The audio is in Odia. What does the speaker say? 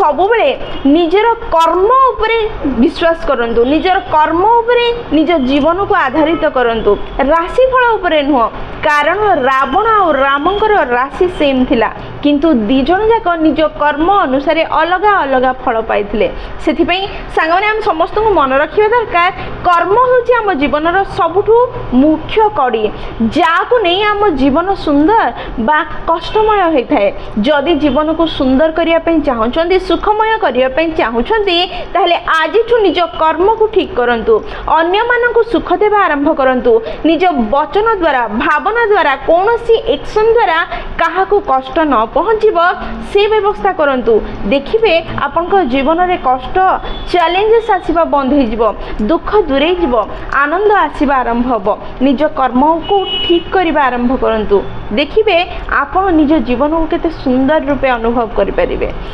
ସବୁବେଳେ ନିଜର କର୍ମ ଉପରେ ବିଶ୍ୱାସ କରନ୍ତୁ, ନିଜର କର୍ମ ଉପରେ ନିଜ ଜୀବନକୁ ଆଧାରିତ କରନ୍ତୁ, ରାଶିଫଳ ଉପରେ ନୁହଁ। କାରଣ ରାବଣ ଆଉ ରାମଙ୍କର ରାଶି ସେମ୍ ଥିଲା, କିନ୍ତୁ ଦୁଇ ଜଣ ଯାକ ନିଜ କର୍ମ ଅନୁସାରେ ଅଲଗା ଅଲଗା ଫଳ ପାଇଥିଲେ। ସେଥିପାଇଁ ସାଙ୍ଗମାନେ ଆମେ ସମସ୍ତଙ୍କୁ ମନେ ରଖିବା ଦରକାର, କର୍ମ ହେଉଛି ଆମ ଜୀବନର ସବୁଠୁ ମୁଖ୍ୟ କଡ଼ି, ଯାହାକୁ ନେଇ ଆମ ଜୀବନ ସୁନ୍ଦର ବା କଷ୍ଟମୟ ହୋଇଥାଏ। ଯଦି ଜୀବନକୁ ସୁନ୍ଦର କରିବା ପାଇଁ ଚାହୁଁଛନ୍ତି, ସୁଖମୟ କରିବା ପାଇଁ ଚାହୁଁଛନ୍ତି, ତାହେଲେ ଆଜିଠୁ ନିଜ କର୍ମକୁ ଠିକ୍ କରନ୍ତୁ, ଅନ୍ୟମାନଙ୍କୁ ସୁଖ ଦେବା ଆରମ୍ଭ କରନ୍ତୁ। ନିଜ ବଚନ ଦ୍ୱାରା, ଭାବନା ଦ୍ୱାରା, କୌଣସି ଏକ୍ସନ୍ ଦ୍ୱାରା କାହାକୁ କଷ୍ଟ ନ ପହଞ୍ଚିବ ସେ ବ୍ୟବସ୍ଥା କରନ୍ତୁ। ଦେଖିବେ ଆପଣଙ୍କ ଜୀବନରେ କଷ୍ଟ, ଚ୍ୟାଲେଞ୍ଜେସ୍ ଆସିବା ବନ୍ଦ ହୋଇଯିବ, ଦୁଃଖ ଦୂରେଇ ଯିବ, ଆନନ୍ଦ ଆସିବା ଆରମ୍ଭ ହେବ। ନିଜ କର୍ମକୁ ଠିକ୍ କରିବା ଆରମ୍ଭ କରନ୍ତୁ, ଦେଖିବେ ଆପଣ ନିଜ ଜୀବନକୁ କେତେ ସୁନ୍ଦର ରୂପେ ଅନୁଭବ କରିପାରିବେ।